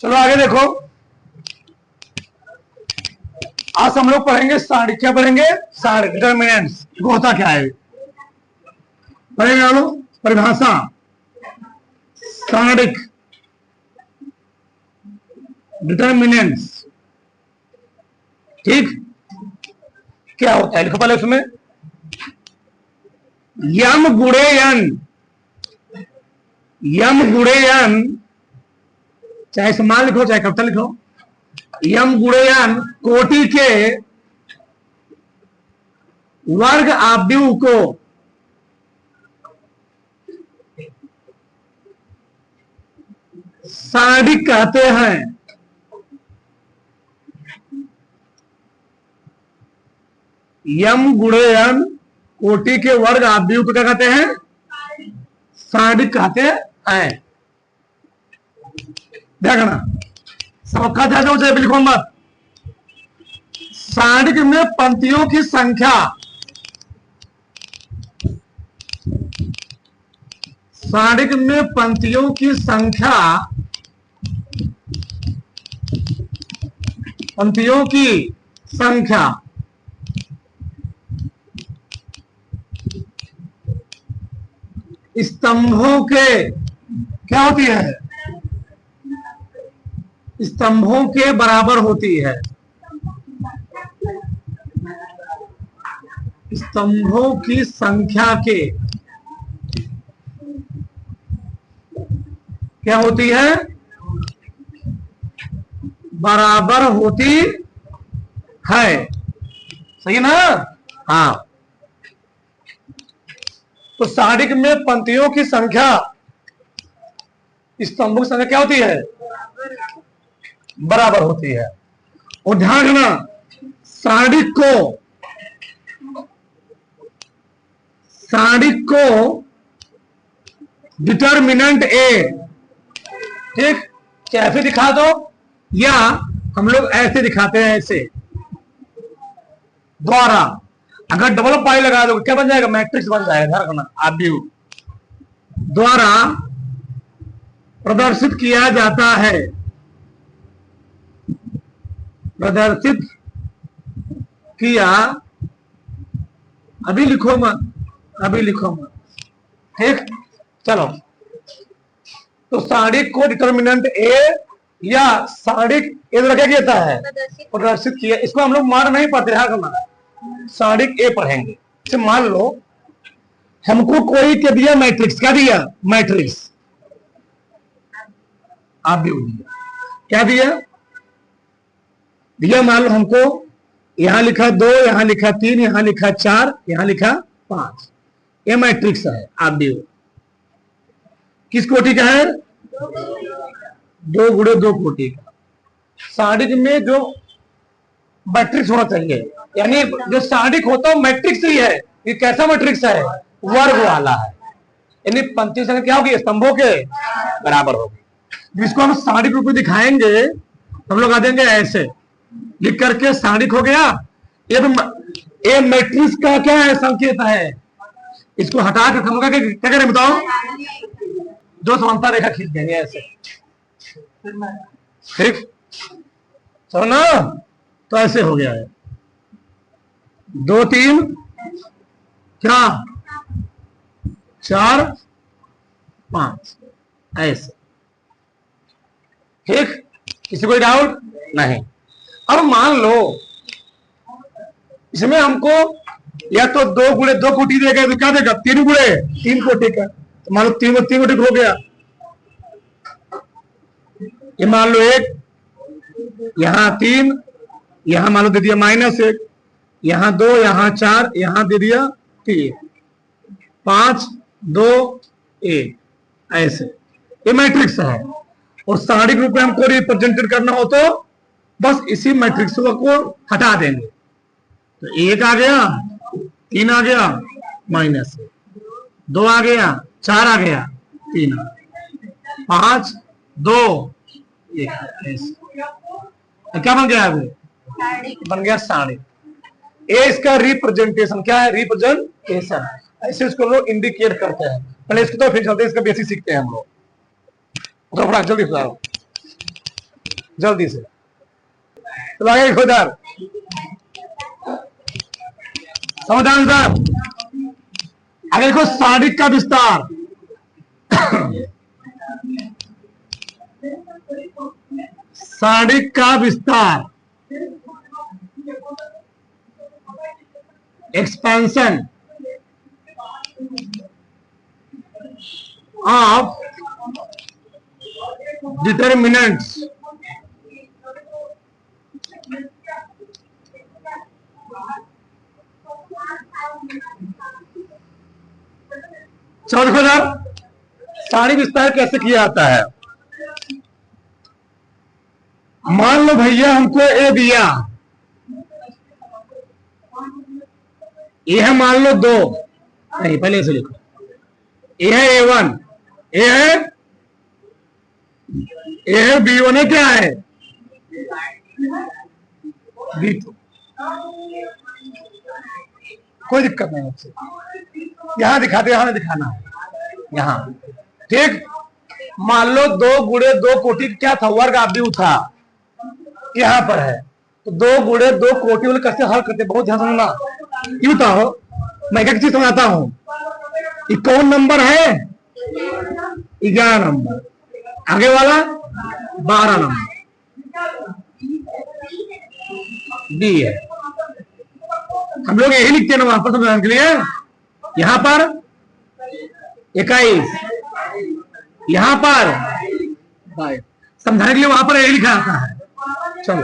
चलो आगे देखो, आज हम लोग पढ़ेंगे सारिक। क्या पढ़ेंगे? सारिक, डिटर्मिनेंट्स। वो होता क्या है पढ़ेंगे हम लोग। परिभाषा सारिक, डिटर्मिनेंट्स। ठीक, क्या होता है लिखो पहले उसमें। यम गुणे यन, यम गुणे यन, चाहे समान लिखो चाहे कविता लिखो। यम गुणे यन कोटि के वर्ग आव्यूह को सारिक कहते हैं। यम गुणे यन कोटि के वर्ग आव्यूह को क्या कहते हैं? सारिक कहते हैं। देखना, सबका ध्यान हो जाए, लिखो मत। सारिक में पंक्तियों की संख्या, सारिक में पंक्तियों की संख्या, पंक्तियों की संख्या स्तंभों के क्या होती है? स्तंभों के बराबर होती है। स्तंभों की संख्या के क्या होती है? बराबर होती है। सही ना? हाँ, तो सारिक में पंक्तियों की संख्या स्तंभों की संख्या क्या होती है? बराबर होती है। और ध्यान रखना, सारिक को डिटर्मिनेंट ए, ठीक, कैसे दिखा दो, या हम लोग ऐसे दिखाते हैं, ऐसे द्वारा। अगर डबल पाई लगा दो क्या बन जाएगा? मैट्रिक्स बन जाएगा। ध्यान रखना, आव्यूह द्वारा प्रदर्शित किया जाता है, प्रदर्शित किया, अभी लिखो मत, अभी लिखो मत, ठीक। चलो, तो सारिक को डिटर्मिनेंट ए या सारिक ए क्या कहता है? प्रदर्शित किया। इसको हम लोग मान नहीं पाते। ध्यान रखना, सारिक ए पढ़ेंगे। जैसे मान लो हमको कोई के दिया मैट्रिक्स, क्या दिया? मैट्रिक्स। आप भी क्या दिया? दिया मान लो हमको, यहां लिखा 2, यहां लिखा 3, यहां लिखा 4, यहां लिखा 5। ये मैट्रिक्स है। आप भी किस कोटि का है? 2 गुणे 2 कोटि का। सारिक में जो मैट्रिक्स होना चाहिए, यानी जो सारिक होता है मैट्रिक्स ही है। ये कैसा मैट्रिक्स है? वर्ग वाला है। यानी पंक्ति संख्या क्या होगी? स्तंभों के बराबर होगी। जिसको हम सारिक रूप में दिखाएंगे, हम लोग आ देंगे ऐसे लिख करके, सारिक हो गया। ये मैट्रिक्स का क्या है? संकेत है। इसको हटा कर हम लोग क्या करें बताओ? दो समांतर रेखा खींच देंगे ऐसे, ठीक, चलो ना। तो ऐसे हो गया है 2 3 क्या 4 5 ऐसे, ठीक। किसी कोई डाउट नहीं? अब मान लो इसमें हमको या तो 2 गुणे 2 कोटि देगा, तो क्या देगा? 3 गुणे 3 कोटि का। तो मान लो 3 कोटि हो गया। ये मान लो 1, यहां 3, यहां मान लो दे दिया -1, यहां 2, यहां 4, यहां दे दिया 3, 5 2 1 ऐसे। ये मैट्रिक्स है। और सारिक रूप में हमको रिप्रेजेंटेड करना हो तो बस इसी मैट्रिक्स को हटा देंगे। तो 1 आ गया, 3 आ गया, -1, 2 आ गया, 4 आ गया, 3 आ गया, 5 2 1 ऐसे। क्या बन गया? अभी बन गया सारिक। ए इसका रिप्रेजेंटेशन क्या है? रिप्रेजेंटेशन। ऐसे इसको लोग इंडिकेट करते हैं। पहले इसको तो फिर चलते इसका बेसिक सीखते हैं हम लोग। तो जल्दी बताओ। जल्दी से। तो आगे खोदार समझ आंसर। आगे देखो सारणिक का विस्तार। सारणिक का विस्तार, एक्सपेंशन ऑफ डिटर्मिनेंट्स चलो देखो सर, सारणिक विस्तार कैसे किया जाता है। मान लो भैया हमको ए दिया, ए है मान लो 2, नहीं पहले इसे लिखो, ए है A1, ए है B1 है, क्या है B2, कोई दिक्कत नहीं उससे। यहां दिखाते, यहां दिखाना है यहां, ठीक। मान लो 2 गुणे 2 कोटि क्या था, वर्ग आव्यूह था, यहां पर है। तो 2 गुणे 2 कोटि वाले कैसे हल करते, बहुत ध्यान सुनना। ये बताओ, मैं एक चीज समझाता हूं। ये कौन नंबर है, 11 नंबर, आगे वाला 12 नंबर डी है। हम लोग यही लिखते हैं ना वहां पर समझाने के लिए। यहां पर 21, यहां पर समझाने के लिए वहां पर यही लिखा जाता है। चलो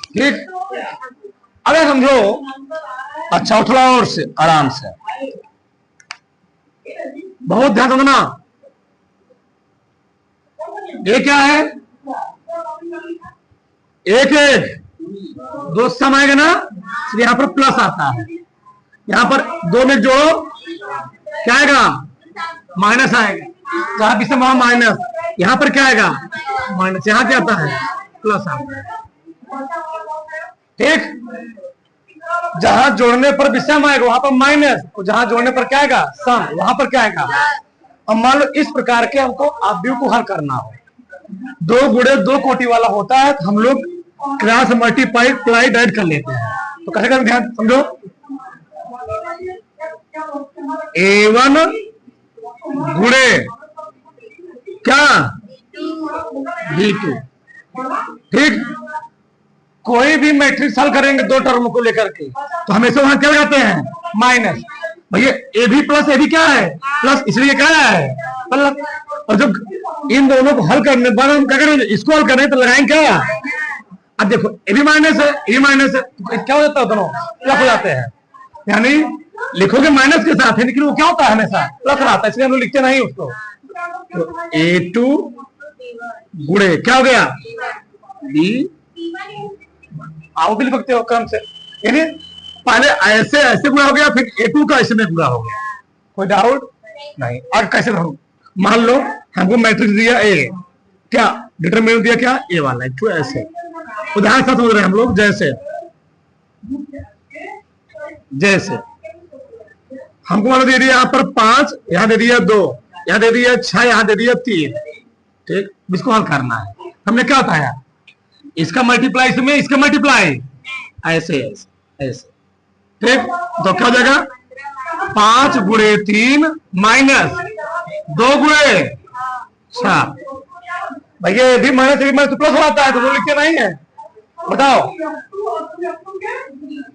ठीक, अरे समझो, अच्छा थोड़ा और से आराम से, बहुत ध्यान समझना। ये क्या है, 1 1 2 सम आएगा ना, इसलिए यहां पर प्लस आता है। यहां पर 2 में जोड़ो, क्या आएगा, माइनस आएगा। जहां किससे वहां माइनस, यहां पर क्या आएगा, माइनस। यहां क्या आता है, प्लस आता है, ठीक। जहां जोड़ने पर विषम आएगा वहां पर माइनस, और जहां जोड़ने पर क्या आएगा, सम, वहां पर क्या आएगा। अब मान लो इस प्रकार के हमको आव्यूह को हल करना हो, 2 गुणे 2 कोटि वाला होता है, तो हम लोग क्रॉस मल्टीप्लाई डाइड कर लेते हैं। तो कैसे करें, ध्यान समझो। A1 गुणे क्या, B2, ठीक। कोई भी मैट्रिक्स हल करेंगे 2 टर्म को लेकर के, तो हमेशा वहां क्या लगाते हैं, माइनस। भैया ए भी प्लस, ए भी क्या है, प्लस, इसलिए क्या है प्लस। और जब इन दोनों को हल करने बाद हम क्या करेंगे, इसको हल करें तो लगाएंगे क्या, अब देखो ए भी माइनस है, ए माइनस है, तो क्या हो जाता है, दोनों प्लस हो जाते हैं। यानी लिखोगे माइनस के साथ है, लेकिन वो क्या होता है, हमेशा प्लस रहता है, इसलिए हम लोग लिखते नहीं उसको। तो A2 गुणे क्या हो गया, B, आओ भी लिख सकते हो क्रम से, यानी पहले ऐसे ऐसे गुणा हो गया, फिर A2 का ऐसे में गुणा हो गया, कोई डाउट नहीं। और कैसे धरो, मान लो हमको मैट्रिक्स दिया ए, क्या डिटरमिनेंट दिया, क्या ए वाला, तो ऐसे उदाहरण से समझ रहे हैं हम लोग। जैसे जैसे हमको मान लो दे दिया यहाँ पर 5, यहाँ दे दिया 2, यहाँ दे दिया 6, यहाँ दे दिया 3, ठीक। इसको हल करना है, हमने क्या बताया, इसका मल्टीप्लाई इसमें, इसका मल्टीप्लाई ऐसे ऐसे ऐसे, ठीक। तो क्या हो जाएगा, 5 गुणे 3 माइनस 2 गुणे 6। भैया ये भी माइनस प्लस हो जाता है, तो लिखते नहीं है, बताओ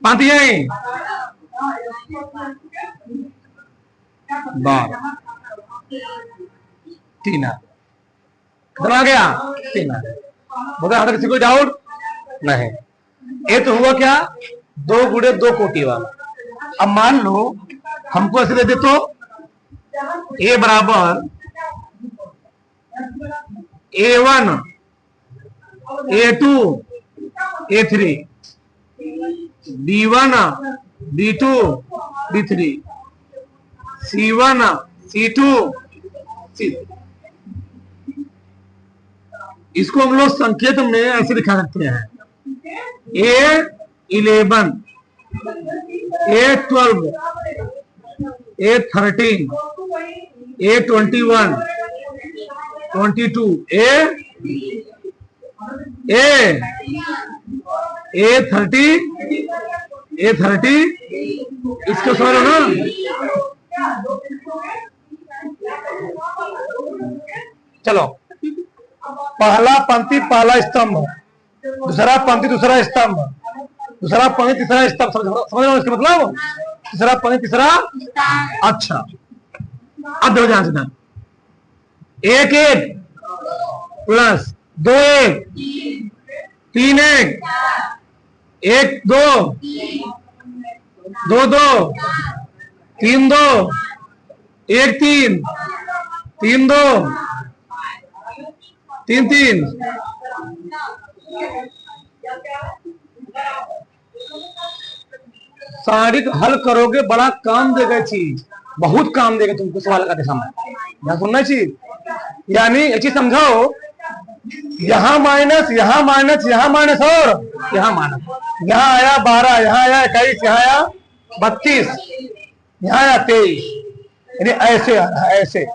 पाती है 12 3 कितना आ गया, 3 बोला, किसी को डाउट नहीं। ये तो हुआ क्या, 2 गुणे 2 कोटि वाला। अब मान लो हमको ऐसे दे दे, तो A बराबर A1 A2 A3 B1 B2 B3 C1 C2 C3। इसको हम लोग संकेत में ऐसे दिखा सकते हैं, A11 A12 A13 A21 22 A30 इसको समझ लो ना। चलो, पहला पंक्ति पहला स्तंभ, दूसरा पंक्ति दूसरा स्तंभ, दूसरा पंक्ति तीसरा स्तंभ। समझ लो इसका मतलब, तीसरा पंक्ति तीसरा। अच्छा, अब देखो ध्यान से ना, 1 प्लस 2 3 1 2 2 2 3 2 1 3 3 2 3 3। सारिक हल करोगे बड़ा काम देगा चीज, बहुत काम देगा तुमको सवाल करते समय। यहाँ सुनना चीज, यानी एक चीज समझाओ, यहाँ माइनस यहाँ माइनस यहाँ माइनस और यहाँ माइनस, यहाँ आया 12, यहाँ आया 21, यहाँ आया 32, यहाँ आया 23, यानी ऐसे आ रहा है, ऐसे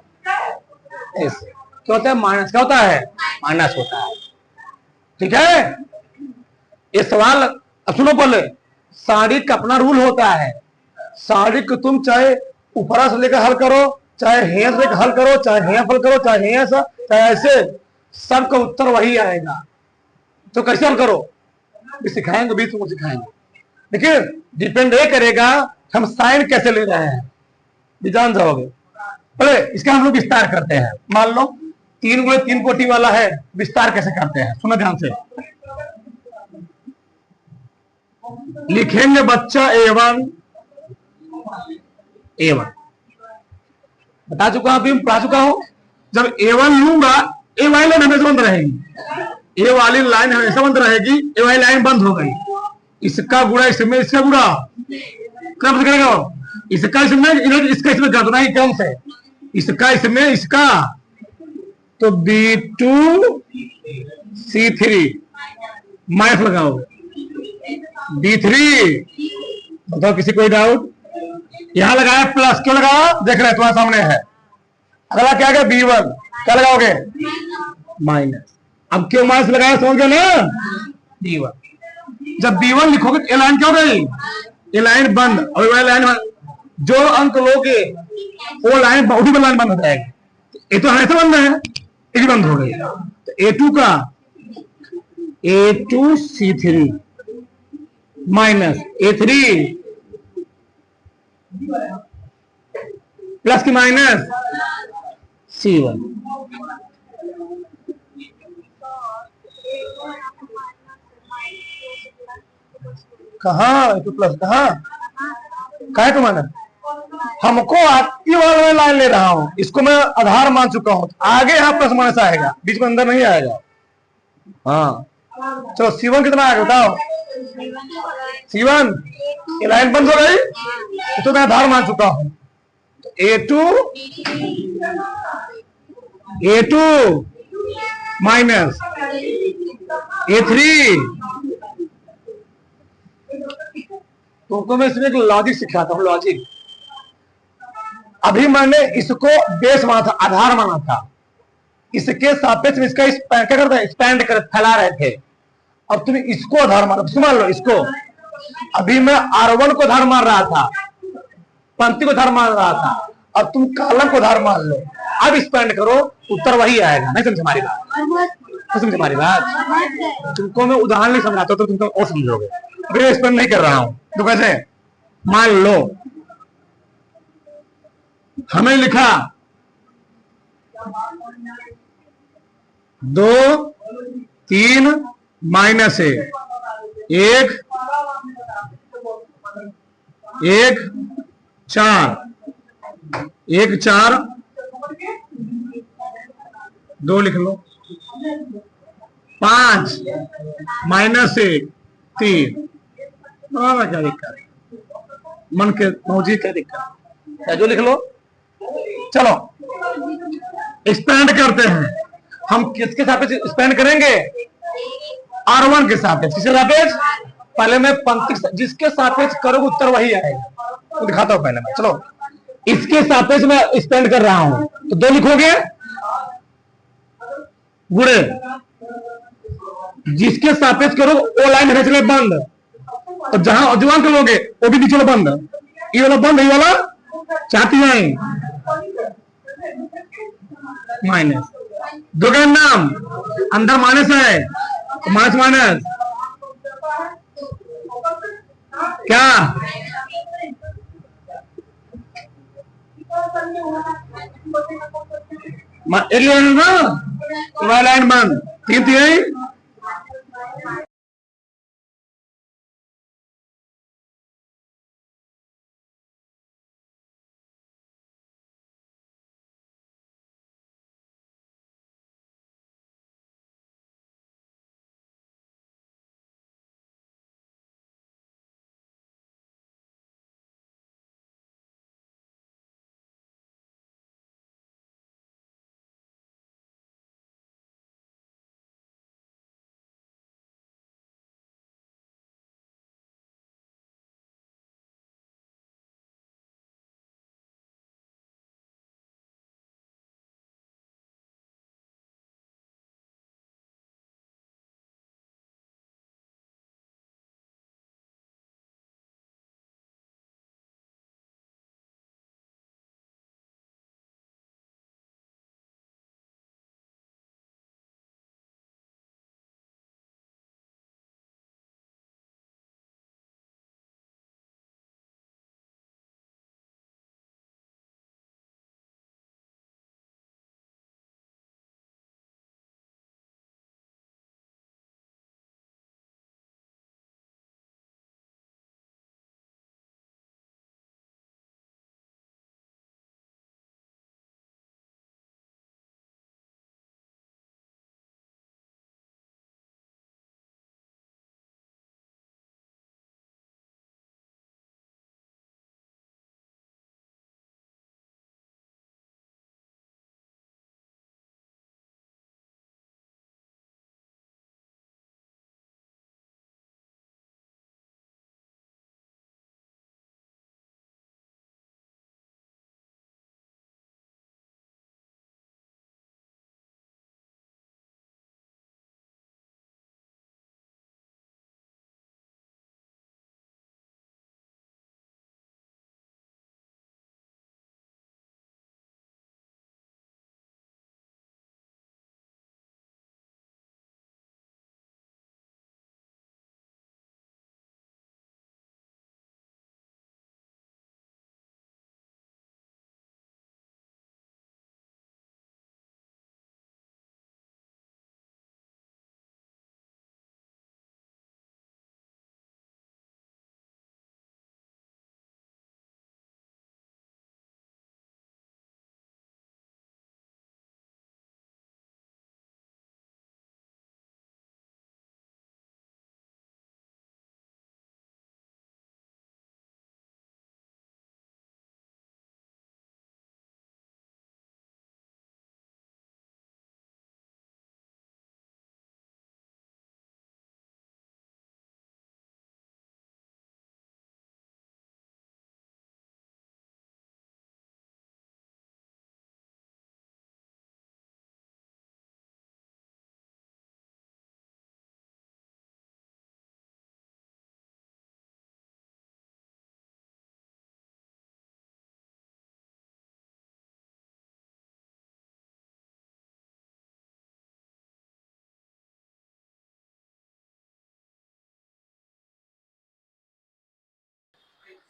ऐसे क्या होता है? माइनस। क्या होता है? माइनस होता है। ठीक है, ये सवाल अब सुनो पहले। सारिक का अपना रूल होता है। सारिक तुम चाहे ऊपरा से लेकर हल करो, चाहे हें से लेकर हल करो, चाहे हें हल करो, चाहे हें से, चाहे ऐसे, सबका उत्तर वही आएगा। तो कैसे हल करो भी सिखाएंगे, भी तुमको सिखाएंगे। देखिए, डिपेंड ये करेगा हम साइन कैसे ले रहे हैं, भी जान जाओगे। पहले इसका हम लोग विस्तार करते हैं। मान लो 3 गुणे 3 कोटि वाला है, विस्तार कैसे करते हैं सुनो ध्यान से। लिखेंगे बच्चा A1 बता चुका हूं, अभी पढ़ा चुका हूं। जब A1 लूंगा, ए वाली लाइन हमेशा बंद रहेगी, ए वाली लाइन हमेशा बंद रहेगी, ए वाली लाइन बंद हो गई। इसका गुणा इसमें, इसका गुणा कब करेगा? इसका इसमें, इसका इसमें कर दो ना, क्रम से इसका इसमें, इसका तो B2 C3 माइनस लगाओ D3। बताओ किसी कोई डाउट? यहां लगाया प्लस, क्यों लगाया? देख रहे तुम्हारे सामने है। अगला क्या है? B1 क्या लगाओगे? माइनस। अब क्यों माइनस लगाया समझ गए ना? B1। जब B1 लिखोगे ये लाइन क्या हो गई? ये लाइन बंद, और ये लाइन जो अंक लोगे वो लाइन उसी लाइन बंद हो जाएगी। ये तो हमेशा बंद है, ये बंद हो गई। तो A2 का A2 C3 minus A3 plus की माइनस C1। कहाँ तो प्लस, कहाँ है तुम्हारा? हमको आती वाला लाइन ले रहा हूं, इसको मैं आधार मान चुका हूं। आगे यहाँ प्लस माइनस आएगा, बीच में अंदर नहीं आएगा। हाँ चलो, C1 कितना आएगा बताओ? C1 ये लाइन बंद हो गई, तो मैं आधार मान चुका हूं। तो A2 माइनस A3। तुमको मैं इसमें एक लॉजिक सिखाता हूं, लॉजिक। अभी मैंने इसको बेस माना था, आधार माना था। इसके सापेक्ष में इसका क्या करते हैं? एक्सपैंड कर फैला रहे थे। अब तुम इसको आधार मानो, मान लो इसको। अभी मैं R1 को आधार मान रहा था, पंक्ति को आधार मान रहा था, अब तुम कॉलम को आधार मान लो। अब एक्सपैंड करो, उत्तर वही आएगा। नहीं समझ हमारी बात? नहीं समझ हमारी बात? तुमको मैं उदाहरण नहीं समझाता तो तुमको और समझोगे। अभी मैं एक्सपैंड नहीं कर रहा हूं, तो कैसे? मान लो हमें लिखा 2 3 माइनस 1 1 4 1 4 2 लिख लो, 5 माइनस 1 3। क्या दिक्कत? मन के मौजी क्या दिक्कत? क्या जो लिख लो। चलो एक्सपेंड करते हैं। हम किसके सापेक्ष एक्सपेंड करेंगे? R1 के सापेक्ष। किसके सापेक्ष? पहले मैं पंक्ति जिसके सापेक्ष करोगे उत्तर वही आएगा। तो दिखाता हूं पहले मैं। चलो इसके सापेक्ष में एक्सपेंड कर रहा हूं, तो 2 लिखोगे गुणे जिसके सापेक्ष करो वो लाइन है चले बंद, और जहां अजवान करोगे वो भी नीचे बंद, ये वाला बंद, ये वाला चाहती लाइन माइनस। दो का नाम अंदर माइनस है, माइनस माइनस क्या एक लाइन ना, लाइन बंद, तीन तीन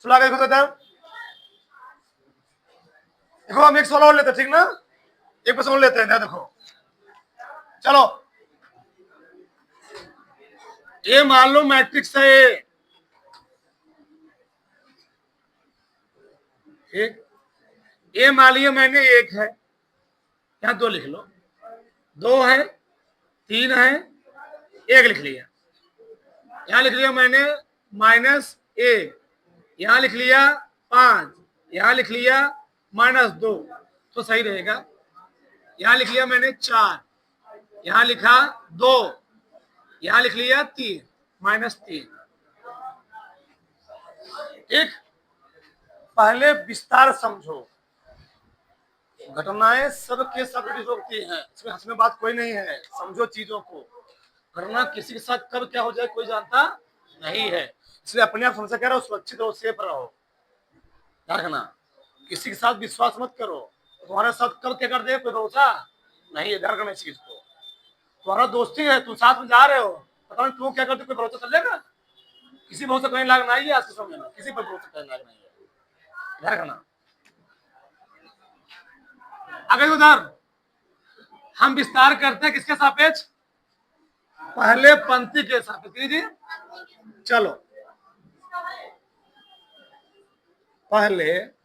सुना के देखो, देखो हम एक सवाल और लेते हैं, ठीक ना, एक प्रश्न और लेते हैं, देखो चलो, ये मान लो मैट्रिक्स है एक, ये मान लिया मैंने एक है, यहां दो लिख लो, दो है, तीन है, एक लिख लिया, यहां लिख लिया मैंने माइनस एक, यहां लिख लिया 5, यहां लिख लिया -2, तो सही रहेगा। यहां लिख लिया मैंने 4, यहां लिखा 2, यहां लिख लिया 3, -3। ठीक, पहले विस्तार समझो, घटनाएं सब के सब होती हैं, इसमें हंसने बात कोई नहीं है, समझो चीजों को। वरना किसी के साथ कब क्या हो जाए कोई जानता नहीं है। इसलिए अपने आप समझा कह रहा हो, सुरक्षित रहो, सेफ रहो। ध्यान रखना, किसी के साथ विश्वास मत करो, तुम्हारे साथ कब क्या कर दे कोई भरोसा नहीं है। ध्यान रखना इस चीज को। तुम्हारा दोस्ती है, तुम साथ में जा रहे हो, पता नहीं तुम क्या करते कोई भरोसा कर लेगा? किसी भरोसा करने लायक नहीं है आज के समय में, किसी पर भरोसा करने लायक नहीं है। ध्यान रखना। अगर उधर हम विस्तार करते हैं किसके सापेक्ष? पहले पंक्ति के सापेक्ष। कीजिए, चलो पहले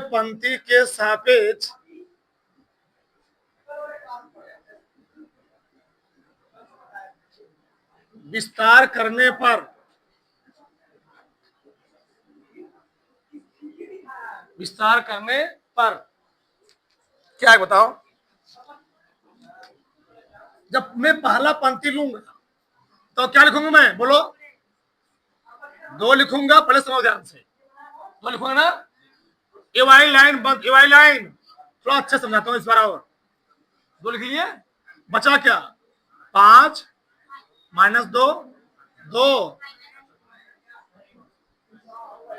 पंक्ति के सापेक्ष विस्तार करने पर क्या है बताओ? जब मैं पहला पंक्ति लूंगा तो क्या लिखूंगा मैं? बोलो। 2 लिखूंगा, पहले समझो ध्यान से। 2 लिखूंगा ना, ये वाली लाइन बंद, ये वाली लाइन थोड़ा अच्छा समझाता हूं इस बार और। 2 लिख लिए, बचा क्या? 5 माइनस 2 2।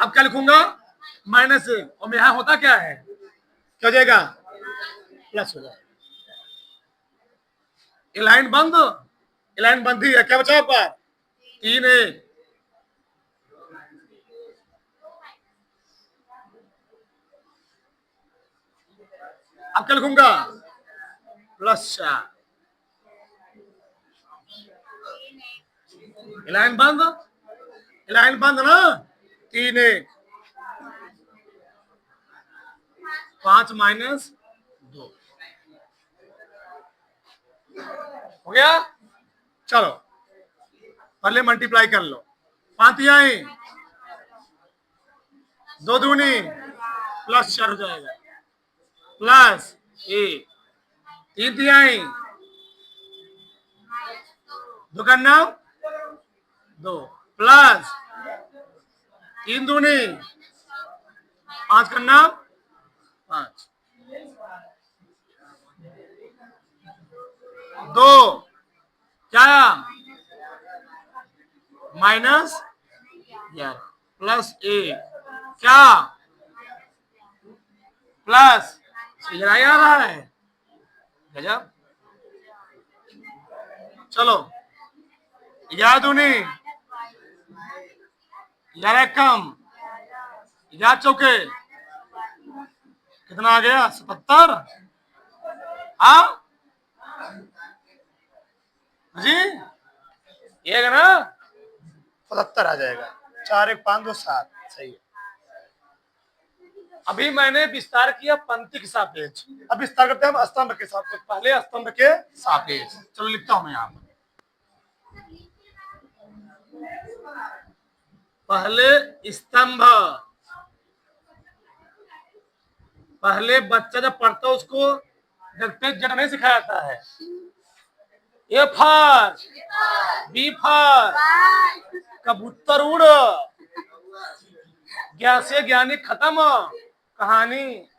अब क्या लिखूंगा? -1। और यहां होता क्या है? क्या हो जाएगा? प्लस हो जाएगा। ये लाइन बंद ही है। क्या बचा पर? 3 1। अब क्या लिखूंगा? +4। लाइन बंद ना। 3 1 5 माइनस 2 हो गया। चलो पहले मल्टीप्लाई कर लो। 5 तिहाई 2 दूनी +4 हो जाएगा, +1। 3 तिहाई 2 करना 2 प्लस 3 दूनी 5 करना 5। 2 क्या? -11 +1 क्या? प्लस। इधर आ रहा है गजब। चलो 11 दूनी 11 कम 11 चौके कितना आ गया? 77। हाँ जी, ये है ना 77 आ जाएगा। 4 1 5 2 7 सही है। अभी मैंने विस्तार किया पंक्ति के सापेक्ष, अब विस्तार करते हैं हम स्तंभ के सापेक्ष। पहले स्तंभ के सापेक्ष। चलो लिखता हूं मैं यहां पर। पहले स्तंभ। पहले बच्चा जब पढ़ता है उसको जड़ नहीं सिखाया जाता है। ए फॉर बी फॉर कबूतर उड़, ज्ञान से ज्ञानी खत्म, कहानी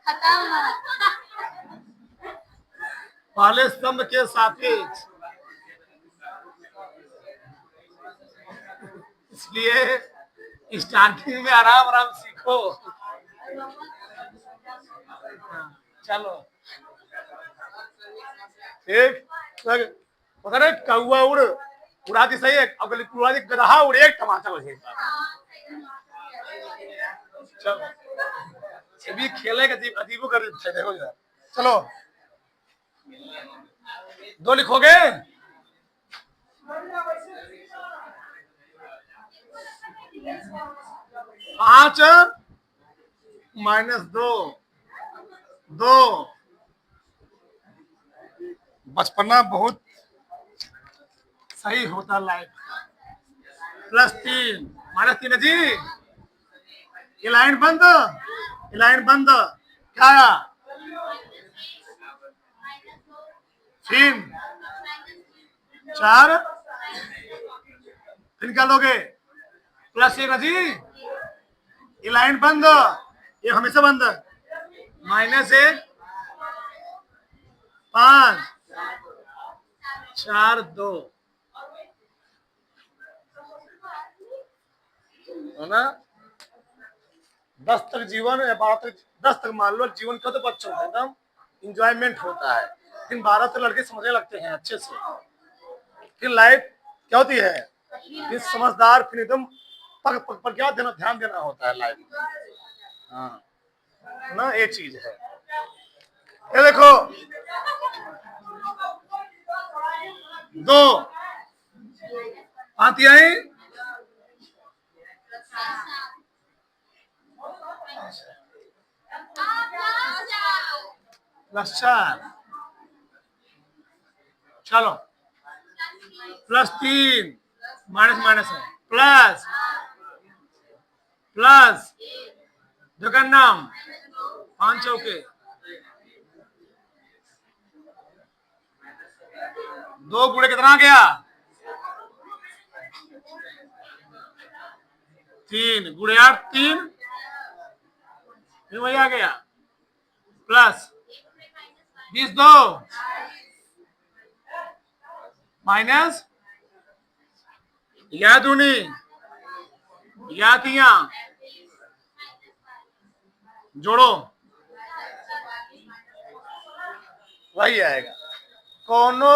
पहले स्तंभ के सापेक्ष। इसलिए स्टार्टिंग में आराम आराम सीखो। चलो ठीक। अरे कौआ उड़ा दी सही है, अगली उड़ा दी गधा उड़, एक टमाटर हो जाएगा। चलो ये भी खेले का अजीबो कर देखो जरा। चलो 2 लिखोगे? 5 - 2 2। बचपना बहुत सही होता लाइफ। +3 -3 है जी। ये लाइन बंद क्या आया? 3 4 फिर क्या लोगे? +1 है जी। ये लाइन बंद, ये हमेशा बंद। -1 5 4 2 है ना। 10 तक जीवन या 12 तक 10 तक मान लो जीवन का तो बच्चों का एकदम इंजॉयमेंट होता है, लेकिन 12 तक लड़के समझने लगते हैं अच्छे से कि लाइफ क्या होती है। फिर समझदार फिर एकदम पग पग पर क्या ध्यान देना होता है लाइफ में। हाँ ना, ये चीज है। ये देखो 2 आती आई +4, चलो +3 माइनस माइनस है प्लस प्लस जगन्नाम 5 चौके 2 गुणे कितना गया 3 गुणे 8 3 फिर वही आ गया प्लस 20 2 माइनस 11 दूनी 11 तिया जोड़ो वही आएगा। कोनो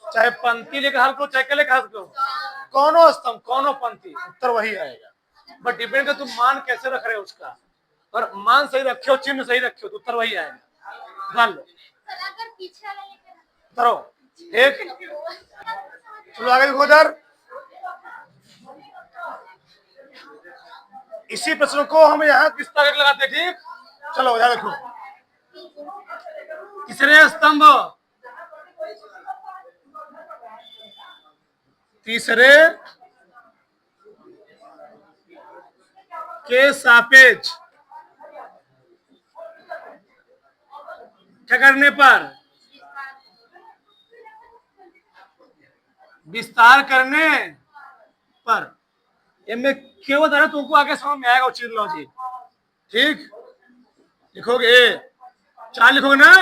चाहे पंक्ति लिखा हल को चाहे क्या लिखा हल को, कोनो स्तंभ कोनो पंक्ति उत्तर वही आएगा। बट डिपेंड है तुम मान कैसे रख रहे हो उसका, और मान सही रखे हो चिन्ह सही रखे हो तो उत्तर वही आएगा। ध्यान लो उतरो एक, चलो आगे देखो उधर। इसी प्रश्न को हम यहाँ किस तरह लगाते हैं, ठीक। चलो उधर देखो तीसरे स्तंभ तीसरे के सापेक्ष क्या करने पर विस्तार करने पर, ये मैं क्यों बता रहा हूं तुमको आगे समझ में आएगा उचित लॉजिक, ठीक। लिखोगे 4 लिखोगे ना,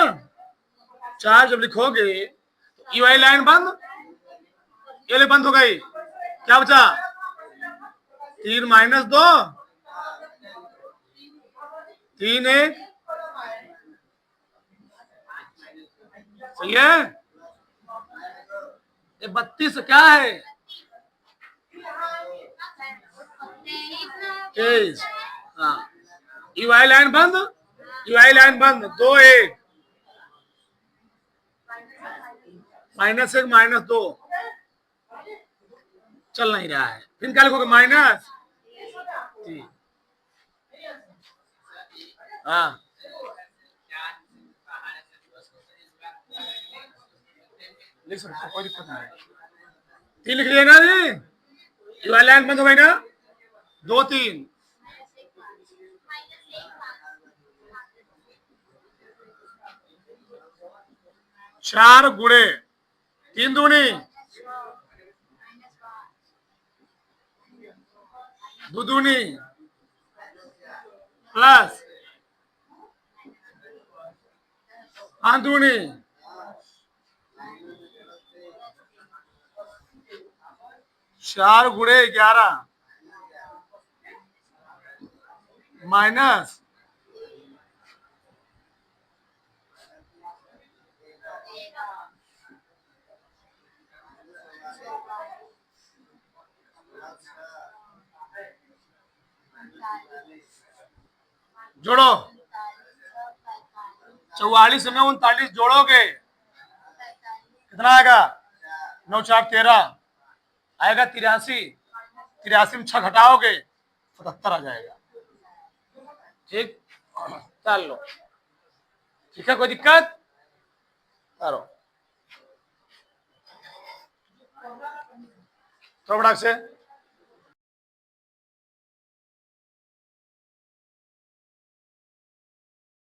4 जब लिखोगे तो ये वाली लाइन बंद, ये बंद हो गई, क्या बचा 3 माइनस 2 3 1 सही है। ये 32 क्या है 23। हाँ वाई लाइन बंद, वाई लाइन बंद 2 1 -1 -2 चल नहीं रहा है। फिर क्या लिखोगे माइनस, हाँ लिख सकते कोई दिक्कत नहीं है। 3 लिख लिया ना जी, वाई लाइन बंद हो गई ना 2 3 4 गुणे 3 दूनी 2 दूनी प्लस 5 दूनी 4 गुणे 11 माइनस 44 में 39 जोड़ोगे कितना आएगा 9 4 13 आएगा 83 83 में 6 घटाओगे 77 आ जाएगा, ठीक। चल लो ठीक है, कोई दिक्कत करो थोड़ा से